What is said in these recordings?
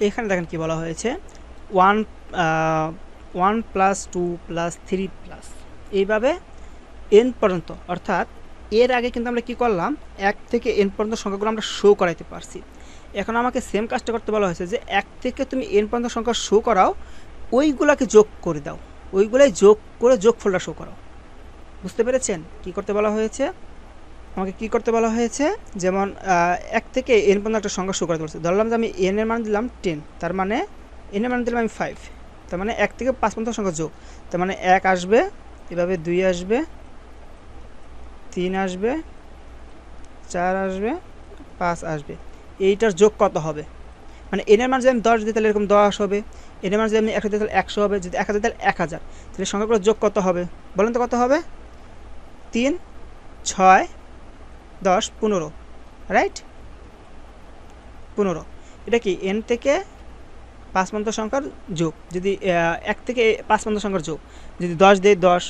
এখানে দেখেন কি বলা হয়েছে, 1 1 প্লাস 2 প্লাস 3 প্লাস এইভাবে n পর্যন্ত, অর্থাৎ এর আগে কিন্তু আমরা কি করলাম, 1 থেকে n পর্যন্ত সংখ্যাগুলো আমরা শো করাইতে পারছি। এখন আমাকে সেম কাজটা করতে বলা হয়েছে যে 1 থেকে তুমি n পর্যন্ত সংখ্যা শো করাও, ওইগুলাকে যোগ করে দাও, ওইগুলাই যোগ করে যোগফলটা শো করাও। বুঝতে পেরেছেন কি করতে বলা হয়েছে? আমাকে কি করতে বলা হয়েছে, যেমন 1 থেকে n পর্যন্ত একটা সংখ্যা শো করতে বলছে। ধরলাম যে আমি n এর মান দিলাম 10, তার মানে n এর মান দিলাম আমি 5, তার মানে 1 থেকে 5 পর্যন্ত সংখ্যা যোগ, তার মানে 1 আসবে, এভাবে 2 আসবে, 3 আসবে, 4 আসবে, 5 আসবে। এইটার যোগ কত হবে? মানে n এর মান যদি আমি 10 দিই তাহলে এরকম 10 হবে, n এর মান যদি আমি 100 দিই তাহলে 100 হবে, যদি 1000 দিই তাহলে 1000। তাহলে সংখ্যাগুলোর যোগ কত হবে বলেন তো? কত হবে? 3, 6, 10, 15, রাইট? 15। এটা কি n থেকে 5 পর্যন্ত সংখ্যার যোগ, যদি 1 থেকে 5 পর্যন্ত সংখ্যার যোগ, যদি 10 দিই 10,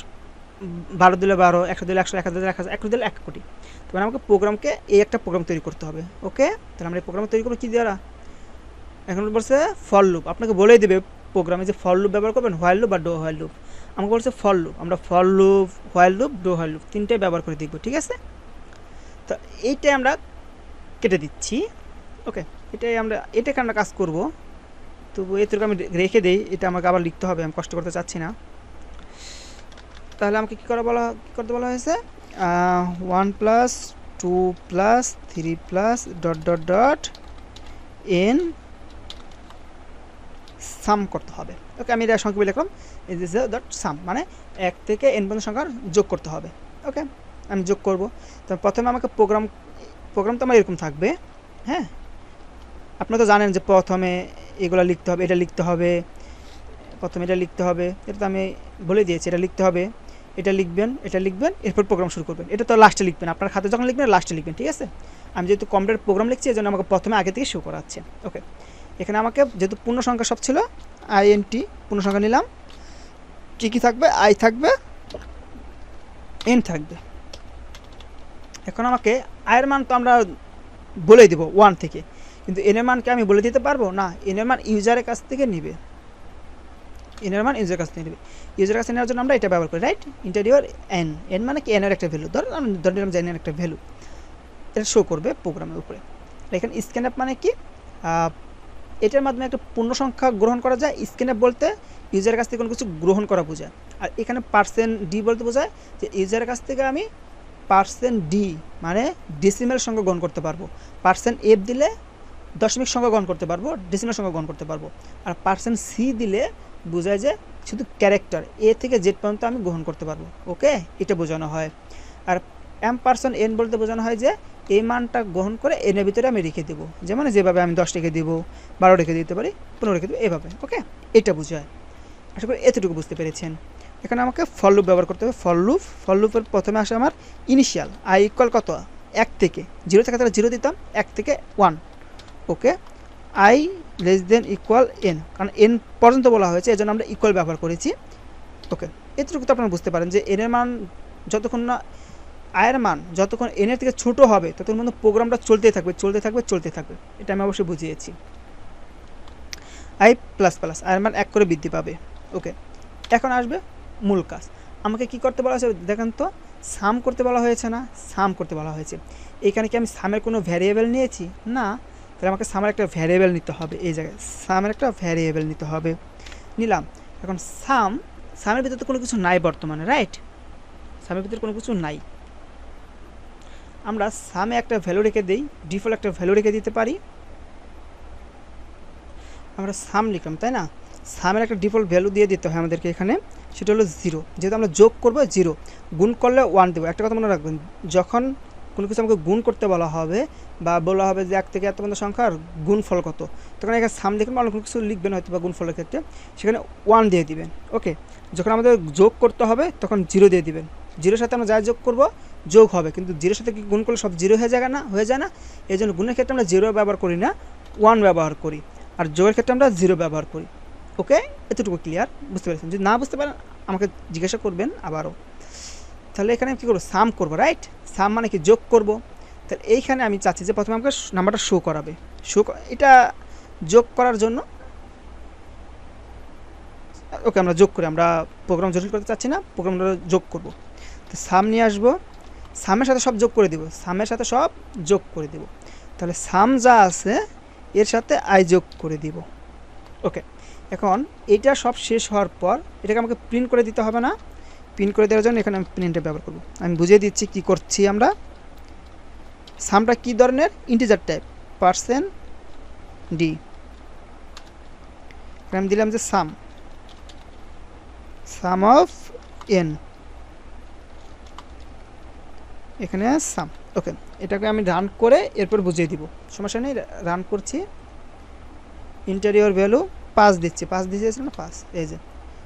12 দিলে 12, 100 দিলে 100, 1000 দিলে 1000, 1 দিলে 1 কোটি। তার আমাকে প্রোগ্রামকে এই একটা প্রোগ্রাম তৈরি করতে হবে। ওকে, তাহলে আমরা এই প্রোগ্রাম তৈরি করবো কি দ্বারা? এখন বলছে ফর লুপ, আপনাকে বলেই দেবে প্রোগ্রামে যে ফর লুপ ব্যবহার করবেন, হোয়াইল লুপ বা ডো হোয়াইল লুপ। আমাকে বলছে ফর লুপ, আমরা for loop, while loop, do while loop তিনটাই ব্যবহার করে দেখব, ঠিক আছে? তো এইটাই আমরা কেটে দিচ্ছি। ওকে, এটাকে আমরা কাজ করব। তো এটুকু আমি রেখে দিই, এটা আমাকে আবার লিখতে হবে, আমি কষ্ট করতে চাচ্ছি না। তাহলে আমাকে কী করতে বলা হয়েছে, 1 plus 2 plus 3 plus dot dot dot n সাম করতে হবে। ওকে, আমি এটা সংক্ষেপে লিখলাম, ইজ ইজ ডট সাম, মানে 1 থেকে n পর্যন্ত সংখ্যার যোগ করতে হবে। ওকে, আমি যোগ করব। তো প্রথমে আমাকে প্রোগ্রাম তো আমার এরকম থাকবে। হ্যাঁ, আপনারা তো জানেন যে প্রথমে এগুলো লিখতে হবে, এটা লিখতে হবে, প্রথমে এটা লিখতে হবে, এটা তো আমি বলে দিয়েছি, এটা লিখতে হবে, এটা লিখবেন, এরপর প্রোগ্রাম শুরু করবেন। এটা তো লাস্টে লিখবেন, আপনার খাতে যখন লিখবেন লাস্টে লিখবেন, ঠিক আছে? আমি যেহেতু কম্পিউটার প্রোগ্রাম লিখছি, এই জন্য আমাকে প্রথমে আগে থেকে শো করাচ্ছে। ওকে, এখানে আমাকে যেহেতু পূর্ণ সংখ্যা সব ছিল, INT পূর্ণ সংখ্যা নিলাম, কী থাকবে, i থাকবে, n থাকবে। এখন আমাকে আয়ের মান তো আমরা বলে দিব 1 থেকে, কিন্তু n এর মানকে আমি বলে দিতে পারবো না, n এর মান ইউজারের কাছ থেকে নেবে, ইউজারের কাছ থেকে নেওয়ার জন্য আমরা এটা ব্যবহার করি, রাইট? ইন্টারিয়র n মানে কি, n এর একটা ভ্যালু, ধরে নিলাম যে n এর একটা ভ্যালু, এটা শো করবে প্রোগ্রামের উপরে। এখানে স্ক্যানআপ মানে কি, এটার মাধ্যমে একটা পূর্ণ সংখ্যা গ্রহণ করা যায়। স্ক্যানআপ বলতে ইউজারের কাছ থেকে কোনো কিছু গ্রহণ করা বোঝায়। আর এখানে %d বলতে বোঝায় যে ইউজারের কাছ থেকে আমি %d মানে ডেসিমেল সংখ্যা গ্রহণ করতে পারবো, %f দিলে দশমিক সংখ্যা গ্রহণ করতে পারবো, ডেসিমেল সংখ্যা গ্রহণ করতে পারবো। আর %c দিলে বোঝায় যে শুধু ক্যারেক্টার a থেকে z পর্যন্ত আমি গ্রহণ করতে পারবো। ওকে, এটা বোঝানো হয়। আর m% n বলতে বোঝানো হয় যে এই মানটা গ্রহণ করে n এর ভিতরে আমি রেখে দেবো, যেমন যেভাবে আমি 10 রেখে দিব, 12 রেখে দিতে পারি, 15 রেখে দেবো, এভাবে। ওকে, এটা বোঝায়। আশা করি এতটুকু বুঝতে পেরেছেন। এখানে আমাকে ফর লুপ ব্যবহার করতে হবে। ফর লুপের প্রথমে আসে আমার ইনিশিয়াল, i ইকুয়াল কত, 1 থেকে, 0 থেকে তাহলে 0 দিতাম, 1 থেকে 1। ওকে, i less than equal n, কারণ n পর্যন্ত বলা হয়েছে, এই জন্য আমরা ইকুয়াল ব্যবহার করেছি। ওকে, এতটুকু তো আপনারা বুঝতে পারেন যে n এর মান যতক্ষণ না, আয়ের মান যতক্ষণ n এর থেকে ছোটো হবে ততক্ষণ পর্যন্ত প্রোগ্রামটা চলতেই থাকবে। এটা আমি অবশ্যই বুঝিয়েছি। i প্লাস প্লাস, আয়ের মান 1 করে বৃদ্ধি পাবে। ওকে, এখন আসবে মূল কাজ। আমাকে কি করতে বলা হয়েছে দেখেন তো, সাম করতে বলা হয়েছে না, সাম করতে বলা হয়েছে। এখানে কি আমি সামের কোনো ভ্যারিয়েবল নিয়েছি? না, তাহলে আমাকে সামের একটা ভ্যারিয়েবল নিতে হবে। এই জায়গায় সামের একটা ভ্যারিয়েবল নিতে হবে, নিলাম। এখন সামের ভিতরে তো কোনো কিছু নাই বর্তমানে, রাইট? সামের ভিতরে কোনো কিছু নাই, আমরা সামে একটা ভ্যালু রেখে দিই, ডিফল্ট একটা ভ্যালু রেখে দিতে পারি। আমরা সাম লিখলাম, তাই না? সামের একটা ডিফল্ট ভ্যালু দিয়ে দিতে হয় আমাদেরকে এখানে, সেটা হলো 0। যেহেতু আমরা যোগ করবো 0, গুণ করলে 1 দেবো। একটা কথা মনে রাখবেন, যখন কোনো কিছু আমাকে গুণ করতে বলা হবে বা বলা হবে যে 1 থেকে এত পর্যন্ত সংখ্যার গুণফল কত, তখন এখানে সাম লিখবেন, অন্য কোনো কিছু লিখবেন হয়তো বা গুণফলের ক্ষেত্রে, সেখানে 1 দিয়ে দিবেন। ওকে, যখন আমাদের যোগ করতে হবে তখন 0 দিয়ে দিবেন। 0-এর সাথে আমরা যা যোগ করবো যোগ হবে, কিন্তু 0-এর সাথে কি গুণ করলে সব 0 হয়ে যায় না? এই জন্য গুণের ক্ষেত্রে আমরা 0 ব্যবহার করি না, 1 ব্যবহার করি। আর যোগের ক্ষেত্রে আমরা 0 ব্যবহার করি। ওকে, এতটুকু ক্লিয়ার? বুঝতে পেরেছেন? যদি না বুঝতে পারেন আমাকে জিজ্ঞাসা করবেন আবারও। তাহলে এখানে কী করবো, সাম করবো, রাইট? সাম মানে কি, যোগ করব। তাহলে এইখানে আমি চাচ্ছি যে প্রথমে আমাকে নাম্বারটা শো করাবে। এটা যোগ করার জন্য ওকে আমরা যোগ করি, আমরা প্রোগ্রাম জটিল করতে চাচ্ছি না, প্রোগ্রামটা যোগ করব। তো সাম নিয়ে আসবো, সামের সাথে সব যোগ করে দেব, সামের সাথে সব যোগ করে দেব। তাহলে সাম যা আছে এর সাথে আই যোগ করে দিব। ওকে, এখন এটা সব শেষ হওয়ার পর এটাকে আমাকে প্রিন্ট করে দিতে হবে না? প্রিন্ট করে দেওয়ার জন্য এখানে আমি প্রিন্টে ব্যবহার করব। আমি বুঝিয়ে দিচ্ছি কি করছি আমরা। সামটা কি ধরনের? Integer type, %d। আমি দিলাম যে সাম অফ n, এখানে সাম। ওকে, এটাকে আমি রান করে এরপর বুঝিয়ে দিব, সমস্যা নেই। রান করছি, ইন্টেরিয়র ভ্যালু 5 দিচ্ছি, 5 দিয়েছিল না 5, এই যে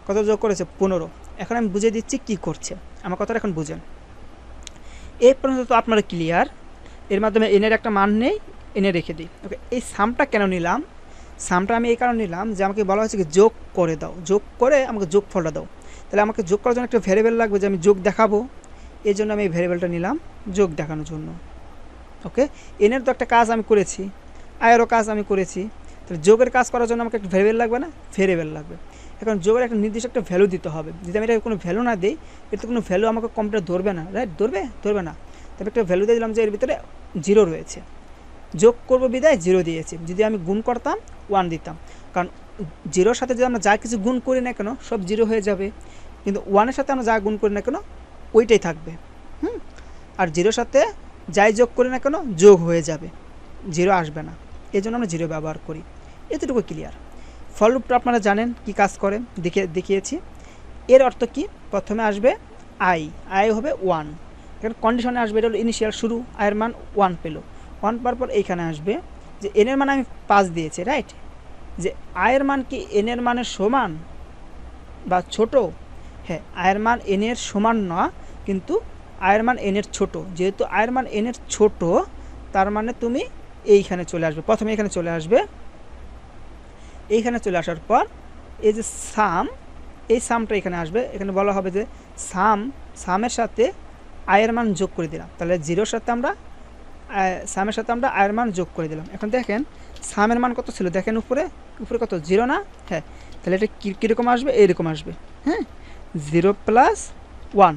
কত যোগ করেছে 15। এখন আমি বুঝিয়ে দিচ্ছি কি করছে, আমার কথাটা এখন বুঝেন। এই পর্যন্ত তো আপনারা ক্লিয়ার। এর মাধ্যমে এনের একটা মান নেই, এনে রেখে দিই। ওকে, এই সামটা কেন নিলাম? সামটা আমি এই কারণে নিলাম যে আমাকে বলা হয়েছে কি যোগ করে দাও, যোগ করে আমাকে যোগ ফলটা দাও। তাহলে আমাকে যোগ করার জন্য একটা ভ্যারিয়েবল লাগবে যে আমি যোগ দেখাবো, এই জন্য আমি এই ভ্যারিয়েবলটা নিলাম যোগ দেখানোর জন্য। ওকে, এনের তো একটা কাজ আমি করেছি, আয়েরও কাজ আমি করেছি, তাহলে যোগের কাজ করার জন্য আমাকে একটা ভ্যারিয়েবল লাগবে না? ভ্যারিয়েবল লাগবে। এখন যোগের একটা নির্দিষ্ট একটা ভ্যালু দিতে হবে। যদি আমি এটা কোনো ভ্যালু না দিই, এর তো কোনো ভ্যালু আমাকে কম্পিউটার ধরবে না, রাইট? ধরবে না। তবে একটা ভ্যালু দিয়ে দিলাম যে এর ভিতরে 0 রয়েছে, যোগ করবো বিদায় 0 দিয়েছি। যদি আমি গুণ করতাম 1 দিতাম, কারণ 0-র সাথে যদি আমরা যা কিছু গুণ করি না কেন সব 0 হয়ে যাবে, কিন্তু 1-এর সাথে আমরা যা গুণ করি না কেন ওইটাই থাকবে। আর 0-র সাথে যাই যোগ করি না কেন যোগ হয়ে যাবে, 0 আসবে না। এই জন্য আমরা 0 ব্যবহার করি। এতটুকু ক্লিয়ার। ফর লুপটা আপনারা জানেন কি কাজ করে, দেখিয়েছি। এর অর্থ কি? প্রথমে আসবে আই হবে 1, এখানে কন্ডিশনে আসবে, এটা হলো ইনিশিয়াল শুরু, আয়ের মান 1 পেল। 1 পাওয়ার পর এইখানে আসবে যে এনের মান আমি 5 দিয়েছি, রাইট? যে আয়ের মান কি এনের মানের সমান বা ছোট? হ্যাঁ, আয়ের মান এনের সমান না, কিন্তু আয়ের মান এনের ছোট। যেহেতু আয়ের মান এনের ছোট, তার মানে তুমি এইখানে চলে আসবে, প্রথমে এখানে চলে আসবে। এইখানে চলে আসার পর এই যে সাম, এই সামটা এখানে আসবে। এখানে বলা হবে যে সামের সাথে আয়ের মান যোগ করে দিলাম। তাহলে 0-র সাথে আমরা সামের সাথে আমরা আয়ের মান যোগ করে দিলাম। এখন দেখেন সামের মান কত ছিল, দেখেন উপরে কত 0 না? হ্যাঁ, তাহলে এটা কীরকম আসবে? এইরকম আসবে। হ্যাঁ, 0 + 1।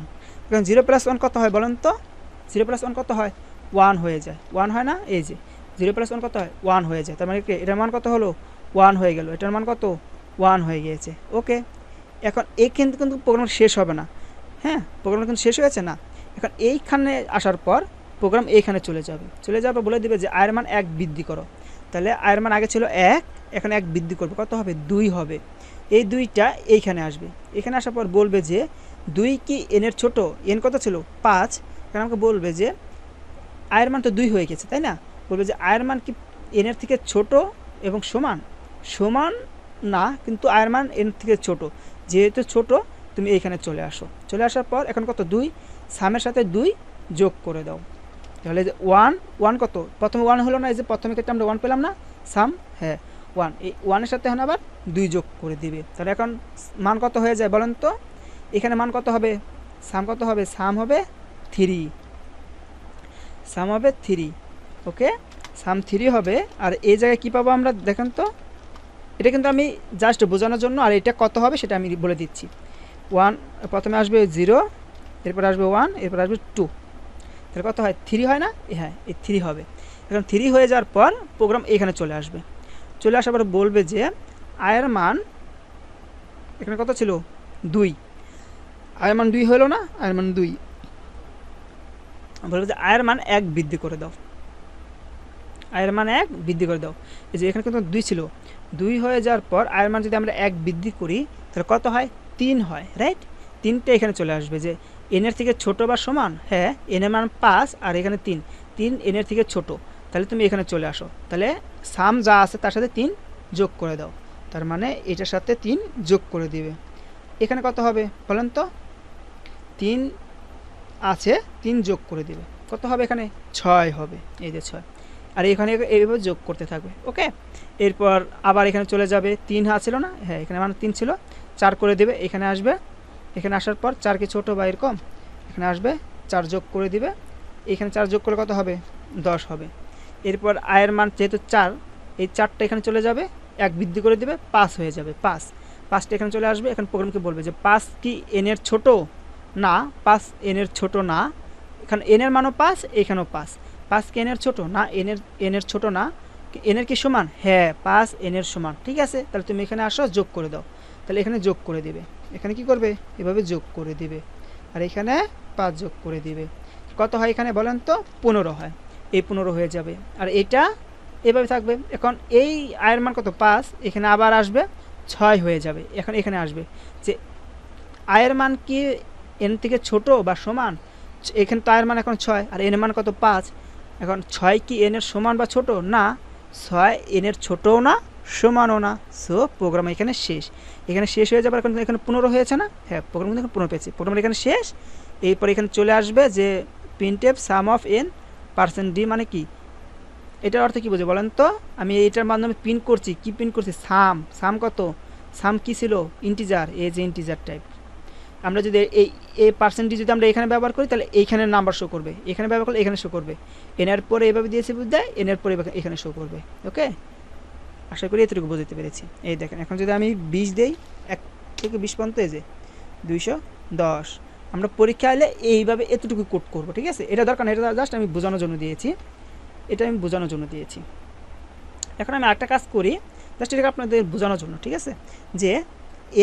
এখন 0 + 1 কত হয় বলেন তো? 0 + 1 কত হয়? 1 হয়ে যায়। 1 হয় না? এই যে 0 + 1 কত হয়? 1 হয়ে যায়। তার মানে কি এটার মান কত হলো? 1 হয়ে গেল। এটার মান কত? 1 হয়ে গিয়েছে। ওকে, এখন কিন্তু প্রোগ্রাম শেষ হবে না। হ্যাঁ, প্রোগ্রাম কিন্তু শেষ হয়েছে না। এখন এইখানে আসার পর প্রোগ্রাম এইখানে চলে যাবে, বলে দেবে যে আয়ের মান 1 বৃদ্ধি করো। তাহলে আয়ের মান আগে ছিল 1, এখন 1 বৃদ্ধি করবে, কত হবে? 2 হবে। এই 2টা এইখানে আসবে। এখানে আসার পর বলবে যে 2 কি এনের ছোট? এন কত ছিল? 5। এখন আমাকে বলবে যে আয়ের মান তো 2 হয়ে গেছে, তাই না? বলবে যে আয়ের মান কি এনের থেকে ছোট এবং সমান না, কিন্তু আয়ের মান এন থেকে ছোট। যেহেতু ছোট, তুমি এইখানে চলে আসো। চলে আসার পর এখন কত? 2, সামের সাথে 2 যোগ করে দাও। তাহলে যে 1 কত? প্রথমে 1 হলো না? এই যে প্রথমে ক্ষেত্রে আমরা 1 পেলাম না? সাম, হ্যাঁ 1। এই 1-এর সাথে এখন আবার 2 যোগ করে দিবে। তাহলে এখন মান কত হয়ে যায় বলেন তো? এখানে মান কত হবে? সাম কত হবে? সাম হবে 3। সাম হবে 3। ওকে, সাম 3 হবে। আর এই জায়গায় কী পাবো আমরা দেখেন তো? এটা কিন্তু আমি জাস্ট বোঝানোর জন্য, আর এটা কত হবে সেটা আমি বলে দিচ্ছি। 1 প্রথমে আসবে 0, এরপর আসবে 1, এরপর আসবে 2। তাহলে কত হয়? 3 হয় না? হ্যাঁ, এই 3 হবে। এখন 3 হয়ে যাওয়ার পর প্রোগ্রাম এখানে চলে আসবে। চলে আসার পর বলবে যে আয়ের মান এখানে কত ছিল? 2। আয়ের মান 2 হলো না? আয়ের মান 2। বলবে যে আয়ের মান 1 বৃদ্ধি করে দাও। আয়ের মান 1 বৃদ্ধি করে দাও। এই যে এখানে কিন্তু 2 ছিল, 2 হয়ে যাওয়ার পর আয়ের মান যদি আমরা 1 বৃদ্ধি করি তাহলে কত হয়? 3 হয়, রাইট? 3টা এখানে চলে আসবে যে এনের থেকে ছোট বা সমান। হ্যাঁ, এনের মান 5 আর এখানে 3 এনের থেকে ছোট। তাহলে তুমি এখানে চলে আসো। তাহলে সাম যা আছে তার সাথে 3 যোগ করে দাও। তার মানে এটার সাথে 3 যোগ করে দিবে। এখানে কত হবে বলেন তো? 3 আছে, 3 যোগ করে দিবে। কত হবে এখানে? 6 হবে। এই যে 6। আর এখানে এইভাবে যোগ করতে থাকবে। ওকে, এরপর আবার এখানে চলে যাবে। 3 ছিল না? হ্যাঁ, এখানে মানে 3 ছিল, 4 করে দেবে। এখানে আসবে, এখানে আসার পর 4 কি ছোটো বা এরকম? এখানে আসবে, 4 যোগ করে দিবে। এখানে 4 যোগ করলে কত হবে? 10 হবে। এরপর আয়ের মান যেহেতু 4, এই 4টা এখানে চলে যাবে, 1 বৃদ্ধি করে দেবে, 5 হয়ে যাবে। 5টা এখানে চলে আসবে। এখন প্রোগ্রামকে বলবে যে 5 কি n এর ছোট না, 5 n এর ছোট না, এখানে n এর মানও 5, এখানেও 5 কি n এর ছোট না, n এর ছোট না, n এর কি সমান, হ্যাঁ 5 n এর সমান। ঠিক আছে, তাহলে তুমি এখানে আসো, যোগ করে দাও। তাহলে এখানে যোগ করে দিবে, এখানে কি করবে, এভাবে যোগ করে দিবে, আর এখানে 5 যোগ করে দিবে। কত হয় এখানে বলেন তো, 15 হয়। এই 15 হয়ে যাবে, আর এটা এভাবে থাকবে। এখন এই আয়ের মান কত, 5, এখানে আবার আসবে 6 হয়ে যাবে। এখন এখানে আসবে যে আয়ের মান কি n থেকে ছোট বা সমান, এখানে তো আয়ের মান এখন 6 আর n এর মান কত, 5। এখন 6 কি n এর সমান বা ছোট না, 6 n এর ছোটও না সমানও না। সো প্রোগ্রাম এখানে শেষ, এখানে শেষ হয়ে যাবে। এখন এখানে 15 হয়েছে না, হ্যাঁ প্রোগ্রাম কিন্তু 15 পেয়েছি, প্রোগ্রাম এখানে শেষ। এরপর এখানে চলে আসবে যে প্রিন্টএফ সাম অফ n%d মানে কি, এটার অর্থ কি বোঝে বলেন তো। আমি এইটার মাধ্যমে প্রিন্ট করছি, কি প্রিন্ট করছি, সাম কত, সাম কি ছিল, ইন্টিজার, এই যে ইন্টিজার টাইপ। আমরা যদি এই পার্সেন্টেজ যদি আমরা এখানে ব্যবহার করি, তাহলে এইখানে নাম্বার শো করবে, এখানে ব্যবহার করলে এখানে শো করবে, এনের পরে এভাবে দিয়েছে বুঝতে, এনের পরে এখানে শো করবে। ওকে, আশা করি এতটুকু বুঝতে পেরেছি। এই দেখেন, এখন যদি আমি 20 দেই, 1 থেকে 20 পর্যন্ত, এই যে 210, আমরা পরীক্ষা এলে এইভাবে এতটুকু কোড করব। ঠিক আছে, এটা দরকার না, এটা জাস্ট আমি বোঝানোর জন্য দিয়েছি, এটা আমি বোঝানোর জন্য দিয়েছি। এখন আমি আরেকটা কাজ করি, জাস্ট এটাকে আপনাদের বোঝানোর জন্য। ঠিক আছে, যে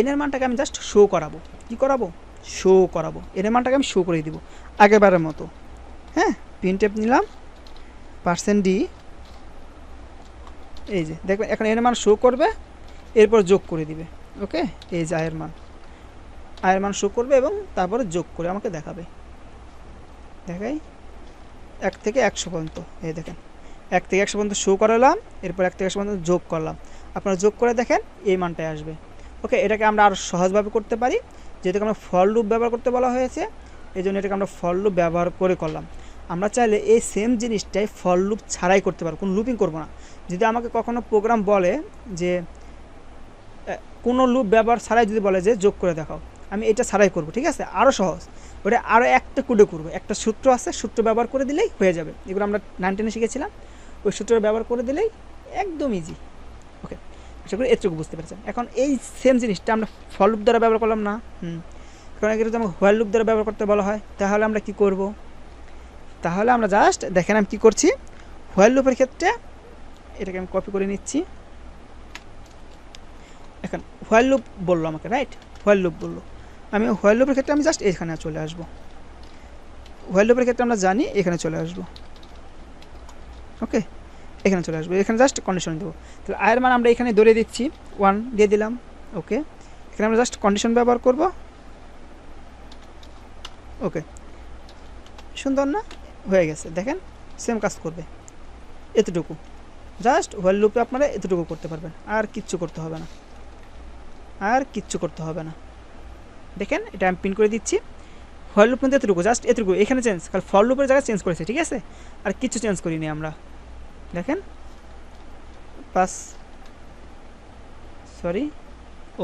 n এর মানটাকে আমি জাস্ট শো করাবো, কি করাবো, শো করাবো। n এর মানটাকে আমি শো করে দিব আগেরবারের মতো। হ্যাঁ, প্রিন্টএফ নিলাম %d, এই যে দেখবেন এখন n এর মান শো করবে, এরপর যোগ করে দিবে। ওকে, এই যে আয়ের মান শো করবে এবং তারপরে যোগ করে আমাকে দেখাবে। দেখাই 1 থেকে 100 পর্যন্ত, এই দেখেন 1 থেকে 100 পর্যন্ত শো করালাম, এরপর 1 থেকে 100 পর্যন্ত যোগ করলাম। আপনারা যোগ করে দেখেন এই মানটাই আসবে। ওকে, এটাকে আমরা আরও সহজভাবে করতে পারি, যেহেতু আমরা ফর লুপ ব্যবহার করতে বলা হয়েছে, এই জন্য এটাকে আমরা ফর লুপ ব্যবহার করে করলাম। আমরা চাইলে এই সেম জিনিসটাই ফর লুপ ছাড়াই করতে পারবো, কোনো লুপিং করবো না। যদি আমাকে কখনো প্রোগ্রাম বলে যে কোনো লুপ ব্যবহার ছাড়াই যদি বলে যে যোগ করে দেখাও, আমি এটা ছাড়াই করব। ঠিক আছে, আরও সহজ, ওটা আরও একটা কোডে করবো, একটা সূত্র আছে, সূত্র ব্যবহার করে দিলেই হয়ে যাবে। এগুলো আমরা 9-10 শিখেছিলাম, ওই সূত্র ব্যবহার করে দিলেই একদম ইজি। ওকে, আশা করি এটুকু বুঝতে পেরেছেন। এখন এই সেম জিনিসটা আমরা ফর লুপ দ্বারা ব্যবহার করলাম না, কারণ এটা যদি আমাকে হোয়াইল লুপ দ্বারা ব্যবহার করতে বলা হয়, তাহলে আমরা কি করব, তাহলে আমরা জাস্ট দেখেন আমি কী করছি। হোয়াইল লুপের ক্ষেত্রে এটাকে আমি কপি করে নিচ্ছি। এখন হোয়াইল লুপ বললো আমাকে, রাইট, হোয়াইল লুপ বললো, আমি হোয়াইল লুপের ক্ষেত্রে আমি জাস্ট এখানে চলে আসব। হোয়াইল লুপের ক্ষেত্রে আমরা জানি এখানে চলে আসব। ওকে, এখানে চলে আসবো, এখানে জাস্ট কন্ডিশন দেবো। তাহলে আয়ের মান আমরা এখানে ধরে দিচ্ছি 1 দিয়ে দিলাম। ওকে, এখানে আমরা জাস্ট কন্ডিশন ব্যবহার করব। ওকে, সুন্দর না, হয়ে গেছে। দেখেন সেম কাজ করবে, এতটুকু জাস্ট হোয়াইল লুপে আপনারা এতটুকু করতে পারবেন, আর কিচ্ছু করতে হবে না, আর কিচ্ছু করতে হবে না। দেখেন এটা আমি প্রিন্ট করে দিচ্ছি। হোয়াইল লুপ কিন্তু এতটুকু, জাস্ট এতটুকু, এখানে চেঞ্জ, কারণ ফর লুপের জায়গায় চেঞ্জ করেছে। ঠিক আছে, আর কিছু চেঞ্জ করিনি আমরা। দেখেন সরি,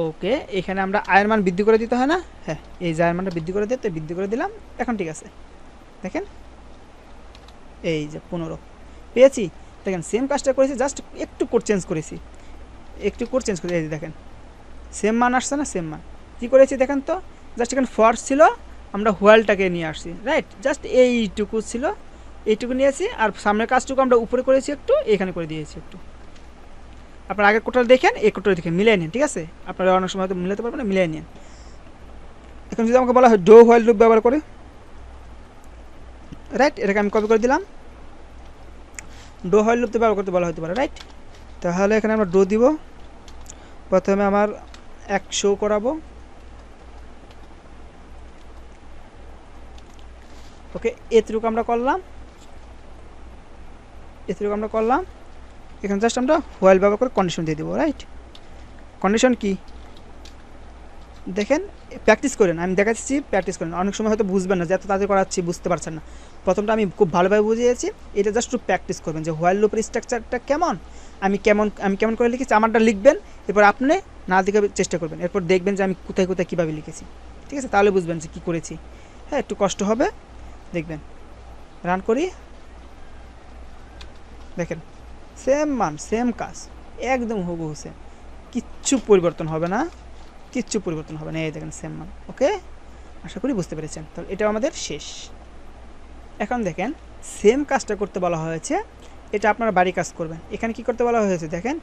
ওকে, এখানে আমরা আয়ের মান বৃদ্ধি করে দিতে হয় না, হ্যাঁ এই যে আয়ের মানটা বৃদ্ধি করে দিতে, বৃদ্ধি করে দিলাম। এখন ঠিক আছে, দেখেন এই যে 15 পেয়েছি। দেখেন সেম কাজটা করেছি, জাস্ট একটু কোড চেঞ্জ করেছি, একটু কোড চেঞ্জ করে, এই যে দেখেন সেম মান আসছে না, সেম মান। কী করেছি দেখেন তো, জাস্ট এখানে ফর ছিল, আমরা হোয়াইলটাকে নিয়ে আসছি, রাইট, জাস্ট এইটুকু ছিল, এইটুকু নিয়েছি, আর সামনের কাজটুকু আমরা উপরে করেছি একটু, এখানে করে দিয়েছি একটু। আপনার আগের কোডটা দেখেন, এই কোডটা দেখেন, মিলিয়ে নিন। ঠিক আছে, আপনারা অনেক সময় হয়তো মিলাতে পারবেন না, মিলিয়ে নিন। এখন যদি আমাকে বলা হয় ডো হোয়াইল লুপ ব্যবহার করে, রাইট, এটাকে আমি কপি করে দিলাম, ডো হোয়াইল লুপ ব্যবহার করতে বলা হতে পারে, রাইট। তাহলে এখানে আমরা ডো দিব, প্রথমে আমার 100 করাবো। ওকে, এতটুকু আমরা করলাম, এতটুকু আমরা করলাম। এখানে জাস্ট আমরা হোয়াইল ব্যবহার করে কন্ডিশন দিয়ে দেবো, রাইট। কন্ডিশন কি দেখেন, প্র্যাকটিস করেন, আমি দেখাচ্ছি, প্র্যাকটিস করেন। অনেক সময় হয়তো বুঝবেন না, যত তাদের করাচ্ছি বুঝতে পারছেন না। প্রথমটা আমি খুব ভালোভাবে বুঝিয়েছি, এটা জাস্ট একটু প্র্যাকটিস করবেন যে হোয়াইল লুপের স্ট্রাকচারটা কেমন, আমি কেমন করে লিখেছি, আমারটা লিখবেন, এরপর আপনি না দেখে চেষ্টা করবেন, এরপর দেখবেন যে আমি কোথায় কোথায় কীভাবে লিখেছি। ঠিক আছে, তাহলে বুঝবেন যে কী করেছি। হ্যাঁ, একটু কষ্ট হবে, দেখবেন। রান করি, দেখেন সেম মান সেম কাজ, একদম হুবহু সেম, কিচ্ছু পরিবর্তন হবে না, কিচ্ছু পরিবর্তন হবে না। এই দেখেন সেম মান। ওকে, আশা করি বুঝতে পেরেছেন। তাহলে এটা আমাদের শেষ। এখন দেখেন সেম কাজটা করতে বলা হয়েছে, এটা আপনারা বাড়ি কাজ করবেন। এখানে কি করতে বলা হয়েছে দেখেন,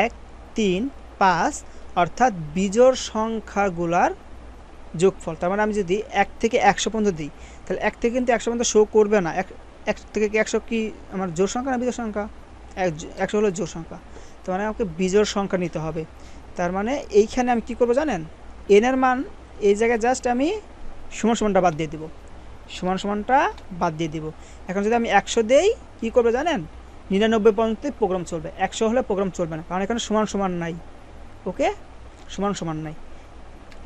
1 3 5 অর্থাৎ বিজোড় সংখ্যাগুলার যোগফল। তার মানে আমি যদি 1 থেকে 100 পর্যন্ত দিই, তাহলে 1 থেকে কিন্তু 100 পর্যন্ত শো করবে না। 1 থেকে কি 100 কি আমার জোড় সংখ্যা না বিজোড় সংখ্যা? 100 হলো জোড় সংখ্যা, তার মানে আমাকে বিজোড় সংখ্যা নিতে হবে। তার মানে এইখানে আমি কি করব জানেন, এন এর মান এই জায়গায় জাস্ট আমি সমান সমানটা বাদ দিয়ে দিব, সমান সমানটা বাদ দিয়ে দিব। এখন যদি আমি 100 দেই, কী করবে জানেন, 99 পর্যন্ত প্রোগ্রাম চলবে, 100 হলে প্রোগ্রাম চলবে না, কারণ এখানে সমান সমান নাই। ওকে, সমান সমান নাই,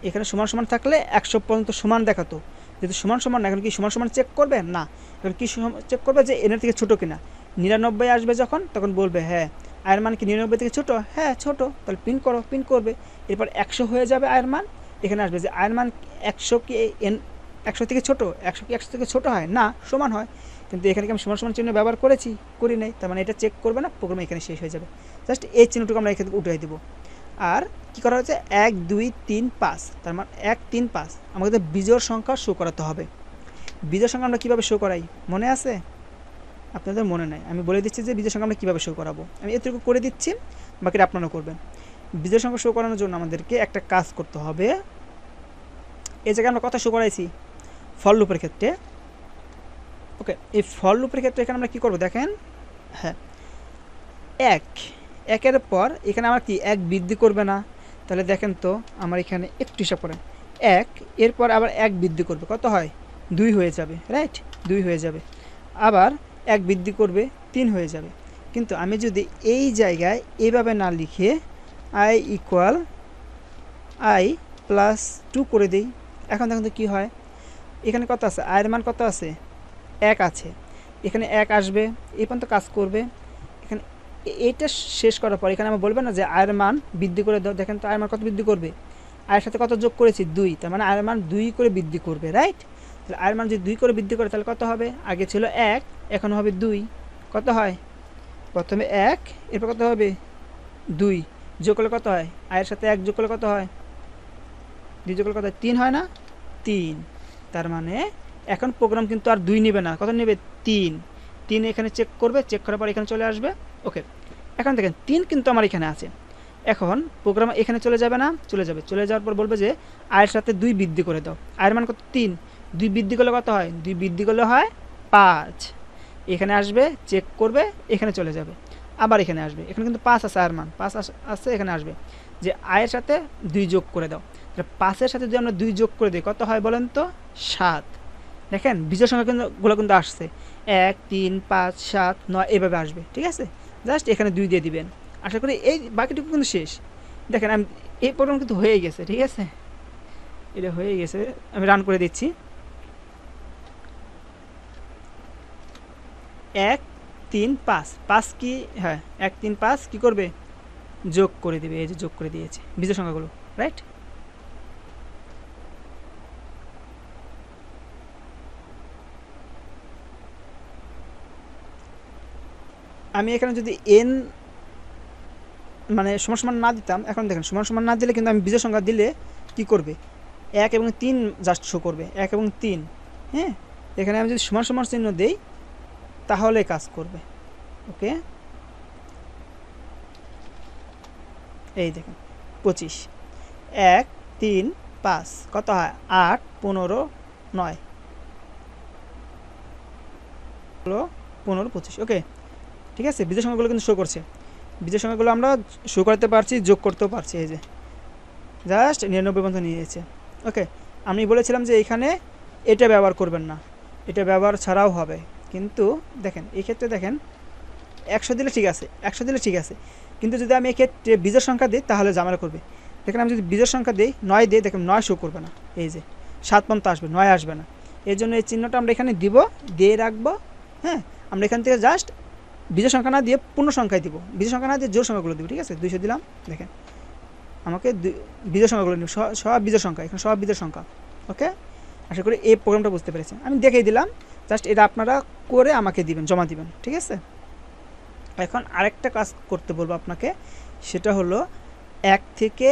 এখানে সমান সমান থাকলে 100 পর্যন্ত সমান দেখাতো, যেহেতু সমান সমান না, এখন কি সমান সমান চেক করবে না, এখন কি চেক করবে যে এনের থেকে ছোটো কিনা। 99 আসবে যখন, তখন বলবে হ্যাঁ আয়ের মান কি 99 থেকে ছোটো, হ্যাঁ ছোটো, তাহলে প্রিন্ট করো, প্রিন্ট করবে। এরপর 100 হয়ে যাবে আয়ের মান, এখানে আসবে যে আয়ের মান 100 কি 100 থেকে ছোটো, 100 কি 100 থেকে ছোটো হয় না, সমান হয়। কিন্তু এখানে কি আমি সমান সমান চিহ্ন ব্যবহার করি নাই, তার মানে এটা চেক করবে না, প্রোগ্রাম এখানে শেষ হয়ে যাবে। জাস্ট এই চিহ্নটুকু আমরা এখানে উঠিয়ে দেবো। আর কি করা হচ্ছে, 1 2 3 5, তার মানে 1 3 5 আমাদের বিজোড় সংখ্যা শো করাতে হবে। বিজোড় সংখ্যা আমরা কীভাবে শো করাই মনে আছে? আপনাদের মনে নাই, আমি বলে দিচ্ছি যে বিজোড় সংখ্যা আমরা কীভাবে শো করাবো। আমি এতটুকু করে দিচ্ছি, বাকিটা আপনারা করবেন। বিজোড় সংখ্যা শো করানোর জন্য আমাদেরকে একটা কাজ করতে হবে। এই জায়গায় আমরা কথা শো করাইছি ফর লুপের ক্ষেত্রে। ওকে, এই ফর লুপের ক্ষেত্রে এখানে আমরা কী করবো দেখেন, হ্যাঁ 1 এর পর এখানে আমার কি 1 বৃদ্ধি করবে না, তাহলে দেখেন তো আমার এখানে একটু হিসাব করেন, 1 এরপর আবার 1 বৃদ্ধি করবে, কত হয় 2 হয়ে যাবে, রাইট 2 হয়ে যাবে। আবার 1 বৃদ্ধি করবে 3 হয়ে যাবে। কিন্তু আমি যদি এই জায়গায় এইভাবে না লিখে i = i + 2 করে দিই, এখন দেখুন তো কী হয়, এখানে কত আছে, আয়ের মান কত আছে 1 আছে, এখানে 1 আসবে, এই পর্যন্ত কাজ করবে। এখানে এইটা শেষ করার পর এখানে আমরা বলবেন না যে আয়ের মান বৃদ্ধি করে দাও, দেখেন তো আয়ের মান কত বৃদ্ধি করবে, আয়ের সাথে কত যোগ করেছি 2, তার মানে আয়ের মান 2 করে বৃদ্ধি করবে, রাইট। তাহলে আয়ের মান যদি 2 করে বৃদ্ধি করে তাহলে কত হবে, আগে ছিল 1 এখন হবে 2, কত হয় প্রথমে 1 এরপর কত হবে 2, যোগ করলে কত হয়, আয়ের সাথে 1 যোগ করলে কত হয়, 2 যোগ করলে কত হয় 3 হয় না, 3। তার মানে এখন প্রোগ্রাম কিন্তু আর 2 নেবে না, কত নেবে 3 এখানে চেক করবে, চেক করার পর এখানে চলে আসবে। ওকে, এখন দেখেন 3 কিন্তু আমার এখানে আছে, এখন প্রোগ্রাম এখানে চলে যাবে না, চলে যাবে, চলে যাওয়ার পর বলবে যে আয়ের সাথে 2 বৃদ্ধি করে দাও, আয়ের মান কত 3, 2 বৃদ্ধি করলে কত হয়, 2 বৃদ্ধি করলে হয় 5, এখানে আসবে চেক করবে, এখানে চলে যাবে, আবার এখানে আসবে, এখানে কিন্তু 5 আছে, আয়ের মান 5 আসছে, এখানে আসবে যে আয়ের সাথে 2 যোগ করে দাও, তাহলে 5-এর সাথে যদি আমরা 2 যোগ করে দিই কত হয় বলেন তো 7। দেখেন বিজোড় সংখ্যাগুলো কিন্তু আসছে 1 3 5 7 9 এভাবে আসবে, ঠিক আছে। জাস্ট এখানে 2 দিয়ে দিবেন, আশা করি এই বাকিটুকু কিন্তু শেষ। দেখেন আমি এই প্রোগ্রাম কিন্তু হয়ে গেছে, ঠিক আছে, এটা হয়ে গেছে, আমি রান করে দিচ্ছি। 1 3 5 কি, হ্যাঁ 1 3 5 কী করবে, যোগ করে দিবে, এই যে যোগ করে দিয়েছে বিজোড় সংখ্যাগুলো, রাইট। আমি এখানে যদি n মানে সমান সমান না দিতাম, এখন দেখেন সমান সমান না দিলে কিন্তু আমি বিজোড় সংখ্যা দিলে কি করবে, 1 এবং 3 জাস্ট শো করবে, 1 এবং 3। হ্যাঁ, এখানে আমি যদি সমান সমান চিহ্ন দিই তাহলে কাজ করবে। ওকে, এই দেখেন 25, 1 3 5 কত হয় 8 15 9 15 25। ওকে, ঠিক আছে, বিজোড় সংখ্যাগুলো কিন্তু শো করছে, বিজোড় সংখ্যাগুলো আমরা শো করতে পারছি, যোগ করতেও পারছি, এই যে জাস্ট 99 পর্যন্ত নিয়েছে। ওকে, আমি বলেছিলাম যে এখানে এটা ব্যবহার করবেন না, এটা ব্যবহার ছাড়াও হবে, কিন্তু দেখেন এই ক্ষেত্রে দেখেন 100 দিলে ঠিক আছে, 100 দিলে ঠিক আছে, কিন্তু যদি আমি এক্ষেত্রে বিজোড় সংখ্যা দিই তাহলে ঝামেলা করবে। দেখেন আমি যদি বিজোড় সংখ্যা দিই 9 দিই, দেখেন 9 শো করবে না, এই যে 7 পর্যন্ত আসবে, 9 আসবে না। এর জন্য এই চিহ্নটা আমরা এখানে দিব, দিয়ে রাখবো। হ্যাঁ, আমরা এখান থেকে জাস্ট বিজোড় সংখ্যা না দিয়ে পূর্ণ সংখ্যায় দিব, বিজোড় সংখ্যা না দিয়ে জোড় সংখ্যাগুলো দিব, ঠিক আছে। 200 দিলাম, দেখেন আমাকে বিজোড় সংখ্যাগুলো নিব, সব বিজোড় সংখ্যা, এখানে সব বিজোড় সংখ্যা। ওকে, আশা করি এই প্রোগ্রামটা বুঝতে পেরেছেন, আমি দেখিয়ে দিলাম, জাস্ট এটা আপনারা করে আমাকে দিবেন, জমা দিবেন, ঠিক আছে। এখন আরেকটা কাজ করতে বলবো আপনাকে, সেটা হলো 1 থেকে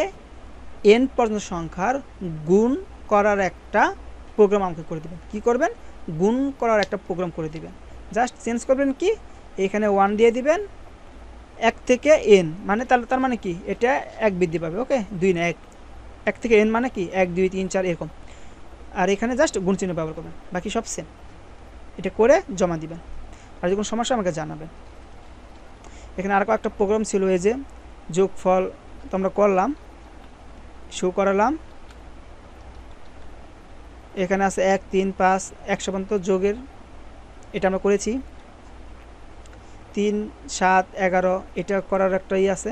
n পর্যন্ত সংখ্যার গুণ করার একটা প্রোগ্রাম আমাকে করে দেবেন। কি করবেন? গুণ করার একটা প্রোগ্রাম করে দিবেন। জাস্ট চেঞ্জ করবেন কি, এখানে 1 দিয়ে দিবেন, 1 থেকে n মানে তার মানে কি, এটা 1 বৃদ্ধি পাবে। ওকে, 2 না 1, 1 থেকে n মানে কি 1 2 3 4 এরকম। আর এখানে জাস্ট গুণ চিহ্ন ব্যবহার করবেন, বাকি সব সেম। এটা করে জমা দিবেন, আর যদি কোনো সমস্যা আমাকে জানাবেন। এখানে আর একটা প্রোগ্রাম ছিল, এই যে যোগফল তো আমরা করলাম, শো করালাম। এখানে আছে 1 3 5 100 পর্যন্ত যোগের, এটা আমরা করেছি। 3 7 11 এটা করার একটা আছে,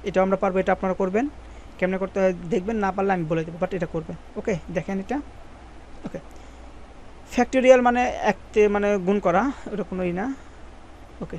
এটা আমরা পারবো, এটা আপনারা করবেন। কেমনে করতে হয় দেখবেন, না পারলে আমি বলে দেবো, বাট এটা করবেন। ওকে, দেখেন এটা। ওকে, ফ্যাক্টোরিয়াল মানে মানে গুণ করা, ওটা কোনোই না। ওকে।